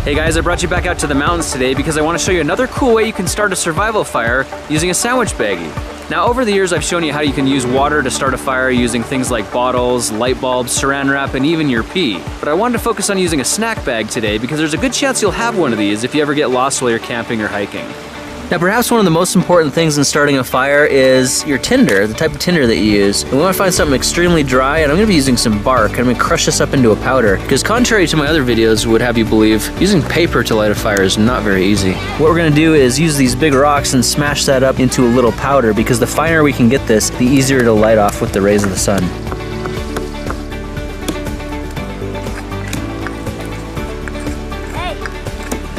Hey guys, I brought you back out to the mountains today because I want to show you another cool way you can start a survival fire using a sandwich baggie. Now over the years I've shown you how you can use water to start a fire using things like bottles, light bulbs, saran wrap, and even your pee. But I wanted to focus on using a snack bag today because there's a good chance you'll have one of these if you ever get lost while you're camping or hiking. Now perhaps one of the most important things in starting a fire is your tinder, the type of tinder that you use. And we want to find something extremely dry, and I'm going to be using some bark. I'm going to crush this up into a powder because contrary to my other videos would have you believe, using paper to light a fire is not very easy. What we're going to do is use these big rocks and smash that up into a little powder because the finer we can get this, the easier to light off with the rays of the sun.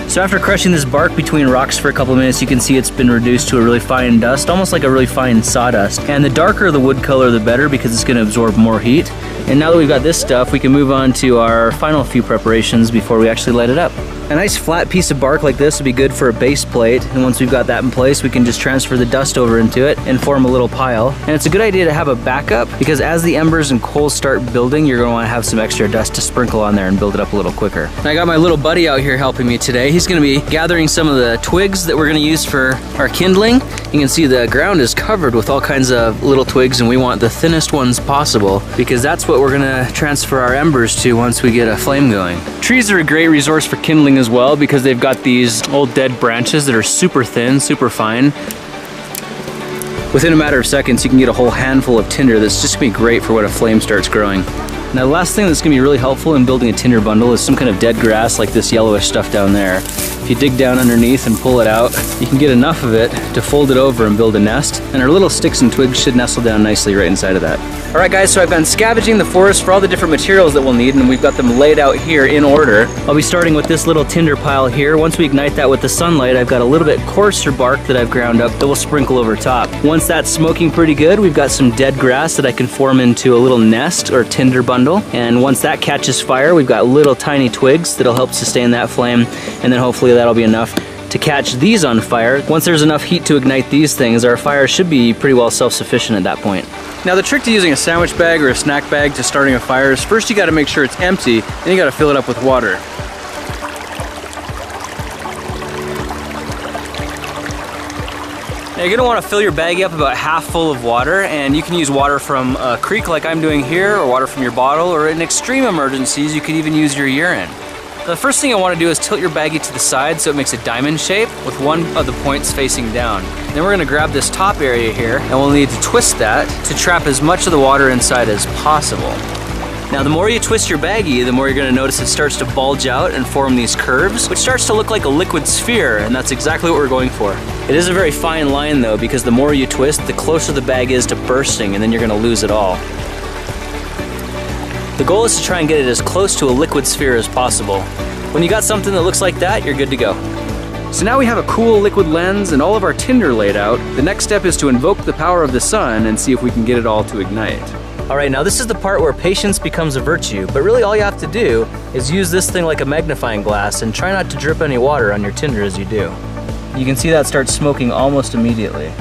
So after crushing this bark between rocks for a couple of minutes, you can see it's been reduced to a really fine dust, almost like a really fine sawdust. And the darker the wood color, the better, because it's going to absorb more heat. And now that we've got this stuff, we can move on to our final few preparations before we actually light it up. A nice flat piece of bark like this would be good for a base plate, and once we've got that in place, we can just transfer the dust over into it and form a little pile. And it's a good idea to have a backup because as the embers and coals start building, you're going to want to have some extra dust to sprinkle on there and build it up a little quicker. And I got my little buddy out here helping me today. He's going to be gathering some of the twigs that we're going to use for our kindling. You can see the ground is covered with all kinds of little twigs, and we want the thinnest ones possible because that's what we're going to transfer our embers to once we get a flame going. Trees are a great resource for kindling as well because they've got these old dead branches that are super thin, super fine. Within a matter of seconds, you can get a whole handful of tinder that's just gonna be great for when a flame starts growing. Now the last thing that's gonna be really helpful in building a tinder bundle is some kind of dead grass like this yellowish stuff down there. If you dig down underneath and pull it out, you can get enough of it to fold it over and build a nest, and our little sticks and twigs should nestle down nicely right inside of that. Alright guys, so I've been scavenging the forest for all the different materials that we'll need, and we've got them laid out here in order. I'll be starting with this little tinder pile here. Once we ignite that with the sunlight, I've got a little bit coarser bark that I've ground up that we'll sprinkle over top. Once that's smoking pretty good, we've got some dead grass that I can form into a little nest or tinder bundle, and once that catches fire, we've got little tiny twigs that'll help sustain that flame, and then hopefully that'll be enough to catch these on fire. Once there's enough heat to ignite these things, our fire should be pretty well self-sufficient at that point. Now the trick to using a sandwich bag or a snack bag to starting a fire is first you got to make sure it's empty, then you got to fill it up with water. Now you're going to want to fill your baggie up about half full of water, and you can use water from a creek like I'm doing here, or water from your bottle, or in extreme emergencies you could even use your urine. The first thing I want to do is tilt your baggie to the side so it makes a diamond shape with one of the points facing down. Then we're going to grab this top area here, and we'll need to twist that to trap as much of the water inside as possible. Now the more you twist your baggie, the more you're going to notice it starts to bulge out and form these curves, which starts to look like a liquid sphere, and that's exactly what we're going for. It is a very fine line though, because the more you twist, the closer the bag is to bursting, and then you're going to lose it all. The goal is to try and get it as close to a liquid sphere as possible. When you got something that looks like that, you're good to go. So now we have a cool liquid lens and all of our tinder laid out. The next step is to invoke the power of the sun and see if we can get it all to ignite. Alright, now this is the part where patience becomes a virtue, but really all you have to do is use this thing like a magnifying glass and try not to drip any water on your tinder as you do. You can see that starts smoking almost immediately.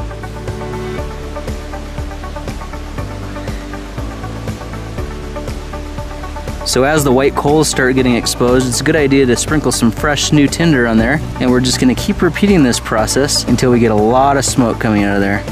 So as the white coals start getting exposed, it's a good idea to sprinkle some fresh new tinder on there, and we're just going to keep repeating this process until we get a lot of smoke coming out of there.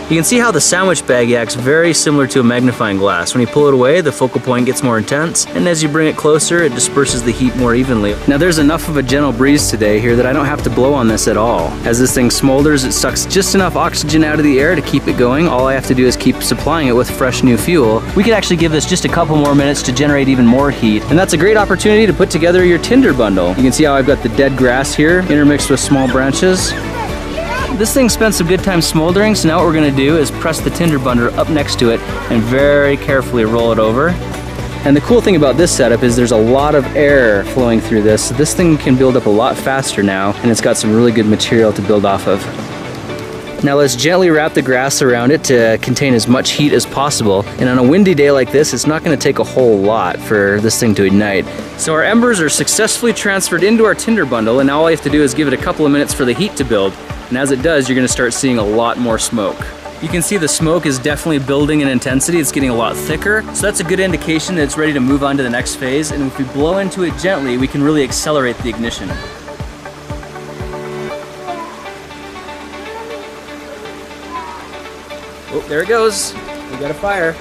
You can see how the sandwich baggie acts very similar to a magnifying glass. When you pull it away, the focal point gets more intense, and as you bring it closer, it disperses the heat more evenly. Now there's enough of a gentle breeze today here that I don't have to blow on this at all. As this thing smolders, it sucks just enough oxygen out of the air to keep it going. All I have to do is keep supplying it with fresh new fuel. We could actually give this just a couple more minutes to generate even more heat, and that's a great opportunity to put together your tinder bundle. You can see how I've got the dead grass here, intermixed with small branches. This thing spent some good time smoldering, so now what we're going to do is press the tinder bundle up next to it and very carefully roll it over. And the cool thing about this setup is there's a lot of air flowing through this, so this thing can build up a lot faster now, and it's got some really good material to build off of. Now let's gently wrap the grass around it to contain as much heat as possible. And on a windy day like this, it's not going to take a whole lot for this thing to ignite. So our embers are successfully transferred into our tinder bundle, and now all I have to do is give it a couple of minutes for the heat to build. And as it does, you're going to start seeing a lot more smoke. You can see the smoke is definitely building in intensity. It's getting a lot thicker. So that's a good indication that it's ready to move on to the next phase. And if we blow into it gently, we can really accelerate the ignition. Oh, there it goes. We got a fire.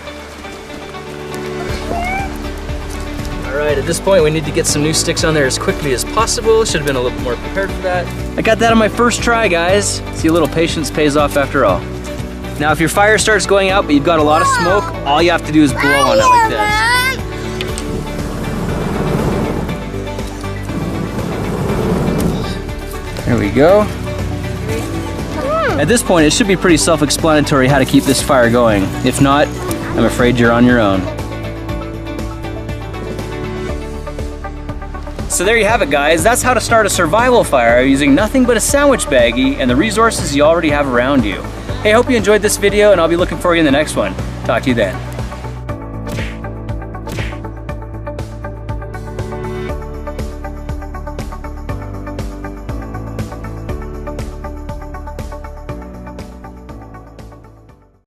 All right, at this point, we need to get some new sticks on there as quickly as possible. Should have been a little bit more prepared for that. I got that on my first try, guys. See, a little patience pays off after all. Now, if your fire starts going out, but you've got a lot of smoke, all you have to do is blow on it like this. There we go. At this point, it should be pretty self-explanatory how to keep this fire going. If not, I'm afraid you're on your own. So there you have it, guys. That's how to start a survival fire using nothing but a sandwich baggie and the resources you already have around you. Hey, I hope you enjoyed this video, and I'll be looking for you in the next one. Talk to you then.